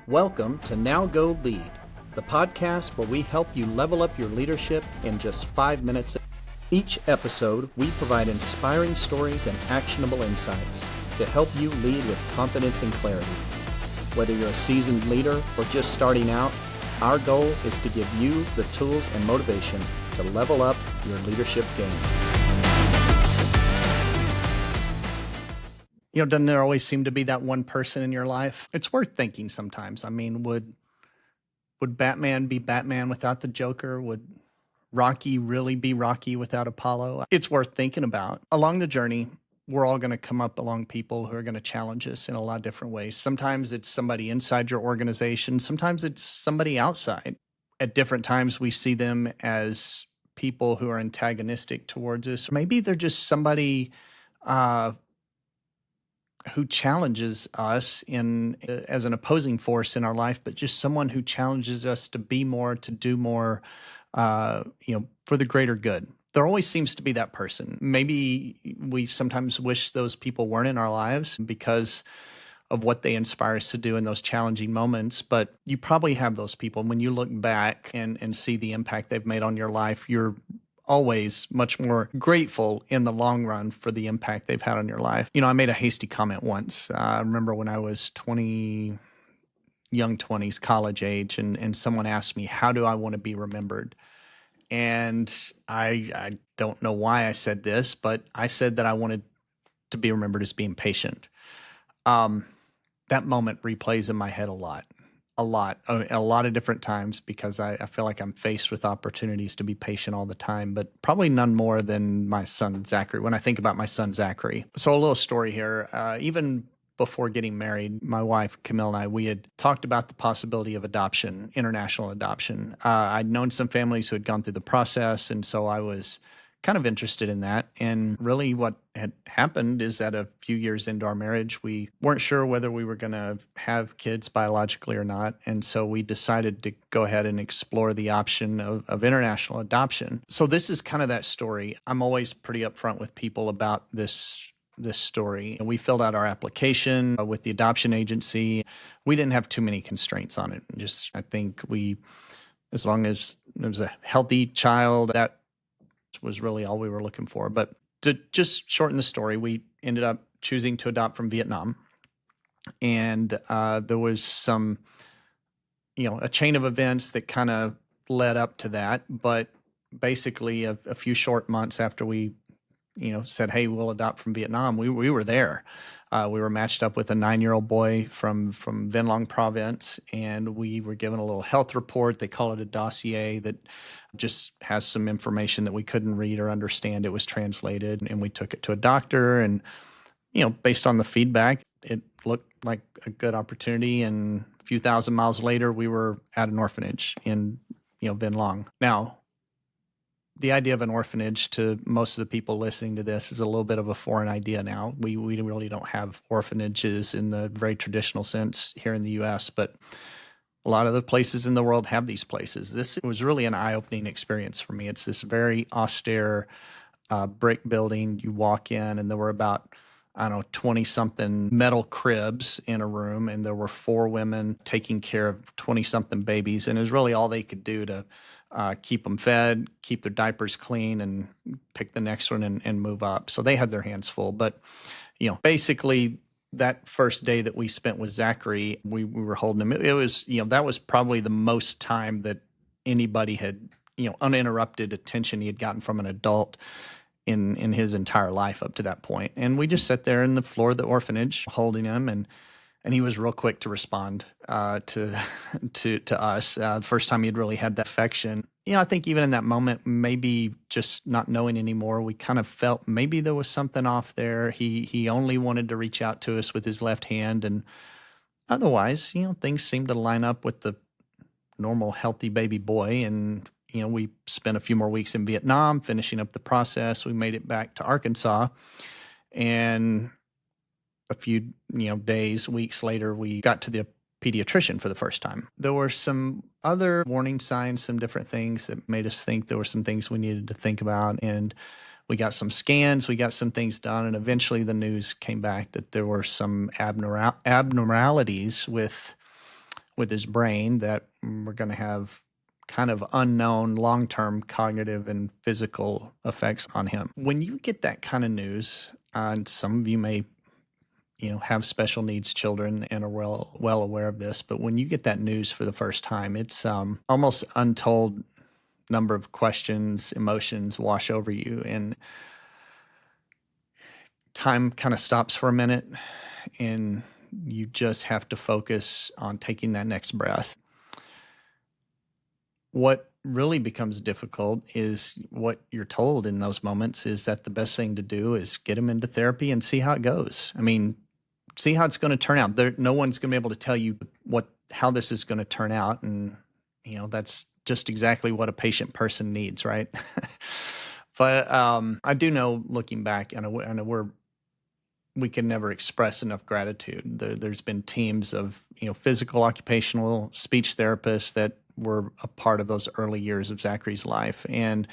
Welcome to Now Go Lead, the podcast where we help you level up your leadership in just 5 minutes. Each episode, we provide inspiring stories and actionable insights to help you lead with confidence and clarity. Whether you're a seasoned leader or just starting out, our goal is to give you the tools and motivation to level up your leadership game. Doesn't there always seem to be that one person in your life? It's worth thinking sometimes. I mean, would Batman be Batman without the Joker? Would Rocky really be Rocky without Apollo? It's worth thinking about. Along the journey, we're all going to come up along people who are going to challenge us in a lot of different ways. Sometimes it's somebody inside your organization. Sometimes it's somebody outside. At different times, we see them as people who are antagonistic towards us. Maybe they're just somebody who challenges us as an opposing force in our life, but just someone who challenges us to be more, to do more, for the greater good. There always seems to be that person. Maybe we sometimes wish those people weren't in our lives because of what they inspire us to do in those challenging moments, but you probably have those people. When you look back and see the impact they've made on your life, you're always much more grateful in the long run for the impact they've had on your life. I made a hasty comment once. I remember when I was young 20s, college age, and someone asked me, how do I want to be remembered? And I don't know why I said this, but I said that I wanted to be remembered as being patient. That moment replays in my head a lot of different times because I feel like I'm faced with opportunities to be patient all the time, but probably none more than my son, Zachary, when I think about my son, Zachary. So a little story here. Even before getting married, my wife, Camille, and I, we had talked about the possibility of adoption, international adoption. I'd known some families who had gone through the process, and so I was kind of interested in that. And really what had happened is that a few years into our marriage, we weren't sure whether we were going to have kids biologically or not. And so we decided to go ahead and explore the option of international adoption. So this is kind of that story. I'm always pretty upfront with people about this story. We filled out our application with the adoption agency. We didn't have too many constraints on it. I think as long as it was a healthy child, that was really all we were looking for. But to just shorten the story, we ended up choosing to adopt from Vietnam. And there was a chain of events that kind of led up to that. But basically a few short months after we, said, hey, we'll adopt from Vietnam, we were there. We were matched up with a 9-year-old boy from Vinh Long province, and we were given a little health report. They call it a dossier that just has some information that we couldn't read or understand. It was translated, and we took it to a doctor, and based on the feedback, it looked like a good opportunity. And a few thousand miles later, we were at an orphanage in Vinh Long. Now, the idea of an orphanage to most of the people listening to this is a little bit of a foreign idea now. We really don't have orphanages in the very traditional sense here in the U.S., but a lot of the places in the world have these places. This was really an eye-opening experience for me. It's this very austere brick building. You walk in, and there were about 20-something metal cribs in a room, and there were 4 women taking care of 20-something babies, and it was really all they could do to keep them fed, keep their diapers clean, and pick the next one and move up. So they had their hands full. But, basically that first day that we spent with Zachary, we were holding him. It was, that was probably the most time that anybody had, uninterrupted attention he had gotten from an adult in his entire life up to that point. And we just sat there in the floor of the orphanage holding him, and he was real quick to respond to us. The first time he'd really had that affection. I think even in that moment, maybe just not knowing anymore, we kind of felt maybe there was something off there. He only wanted to reach out to us with his left hand, and otherwise, things seemed to line up with the normal, healthy baby boy. And we spent a few more weeks in Vietnam finishing up the process. We made it back to Arkansas, and a few days, weeks later, we got to the pediatrician for the first time. There were some other warning signs, some different things that made us think there were some things we needed to think about. And we got some scans, we got some things done, and eventually the news came back that there were some abnormalities with with his brain that were going to have kind of unknown long-term cognitive and physical effects on him. When you get that kind of news, and some of you may have special needs children and are well aware of this, but when you get that news for the first time, it's almost untold number of questions, emotions wash over you, and time kind of stops for a minute, and you just have to focus on taking that next breath. What really becomes difficult is what you're told in those moments is that the best thing to do is get him into therapy and see how it goes. I mean, see how it's going to turn out. No one's going to be able to tell you how this is going to turn out, and that's just exactly what a patient person needs, right? But I do know, looking back, and I know we can never express enough gratitude. There's been teams of physical, occupational, speech therapists that were a part of those early years of Zachary's life, and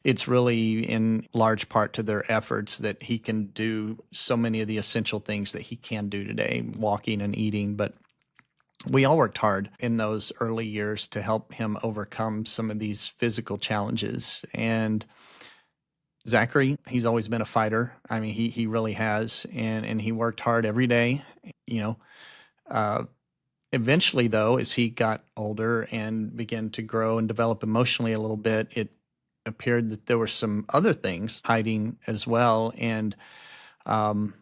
it's really in large part to their efforts that he can do so many of the essential things that he can do today, walking and eating. But we all worked hard in those early years to help him overcome some of these physical challenges. And Zachary, he's always been a fighter. I mean, he really has, and he worked hard every day. Eventually, though, as he got older and began to grow and develop emotionally a little bit, it appeared that there were some other things hiding as well. And in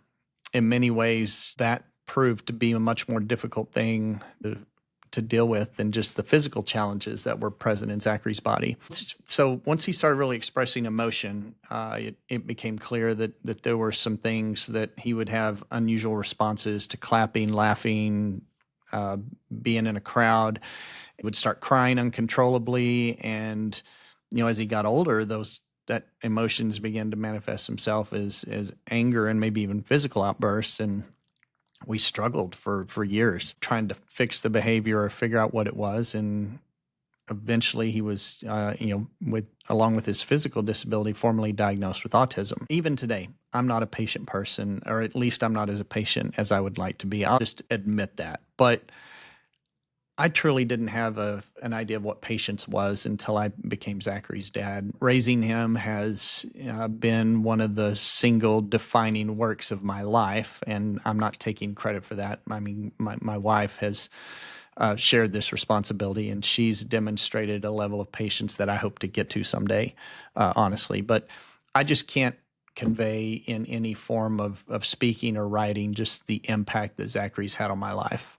many ways, that proved to be a much more difficult thing to deal with than just the physical challenges that were present in Zachary's body. So once he started really expressing emotion, it became clear that there were some things that he would have unusual responses to: clapping, laughing, being in a crowd. He would start crying uncontrollably. And, as he got older, that emotions began to manifest himself as anger and maybe even physical outbursts. And we struggled for years trying to fix the behavior or figure out what it was. And eventually he was, along with his physical disability, formally diagnosed with autism. Even today, I'm not a patient person, or at least I'm not as a patient as I would like to be. I'll just admit that. But I truly didn't have an idea of what patience was until I became Zachary's dad. Raising him has been one of the single defining works of my life, and I'm not taking credit for that. I mean, my wife has shared this responsibility, and she's demonstrated a level of patience that I hope to get to someday, honestly. But I just can't convey in any form of speaking or writing just the impact that Zachary's had on my life.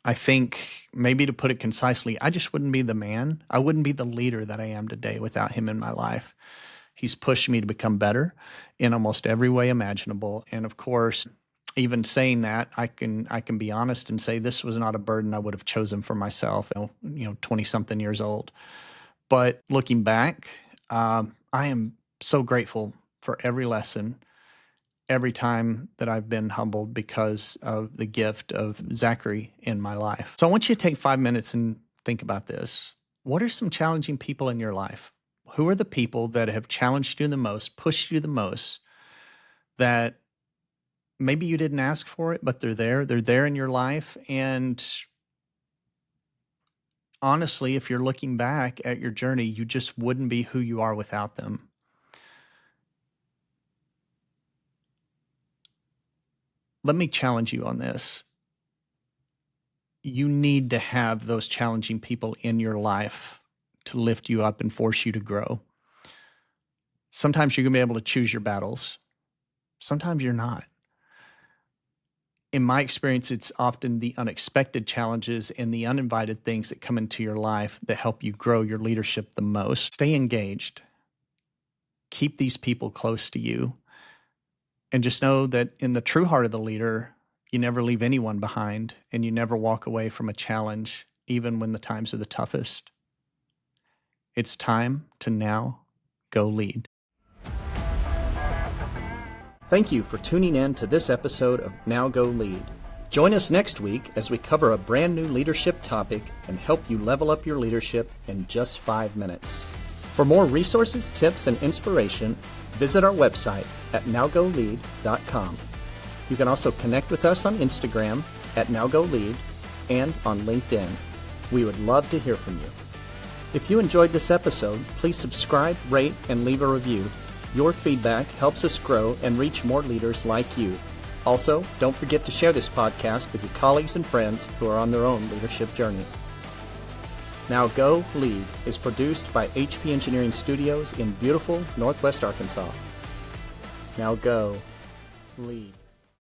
I think, maybe to put it concisely, I just wouldn't be the man. I wouldn't be the leader that I am today without him in my life. He's pushed me to become better in almost every way imaginable. And of course, even saying that, I can be honest and say this was not a burden I would have chosen for myself, 20-something years old. But looking back, I am so grateful for every lesson, every time that I've been humbled because of the gift of Zachary in my life. So I want you to take 5 minutes and think about this. What are some challenging people in your life? Who are the people that have challenged you the most, pushed you the most, that maybe you didn't ask for it, but they're there? They're there in your life. And honestly, if you're looking back at your journey, you just wouldn't be who you are without them. Let me challenge you on this. You need to have those challenging people in your life to lift you up and force you to grow. Sometimes you're going to be able to choose your battles. Sometimes you're not. In my experience, it's often the unexpected challenges and the uninvited things that come into your life that help you grow your leadership the most. Stay engaged. Keep these people close to you. And just know that in the true heart of the leader, you never leave anyone behind, and you never walk away from a challenge, even when the times are the toughest. It's time to now go lead. Thank you for tuning in to this episode of Now Go Lead. Join us next week as we cover a brand new leadership topic and help you level up your leadership in just 5 minutes. For more resources, tips, and inspiration, visit our website at nowgolead.com. You can also connect with us on Instagram at nowgolead and on LinkedIn. We would love to hear from you. If you enjoyed this episode, please subscribe, rate, and leave a review. Your feedback helps us grow and reach more leaders like you. Also, don't forget to share this podcast with your colleagues and friends who are on their own leadership journey. Now Go Lead is produced by HP Engineering Studios in beautiful Northwest Arkansas. Now go lead.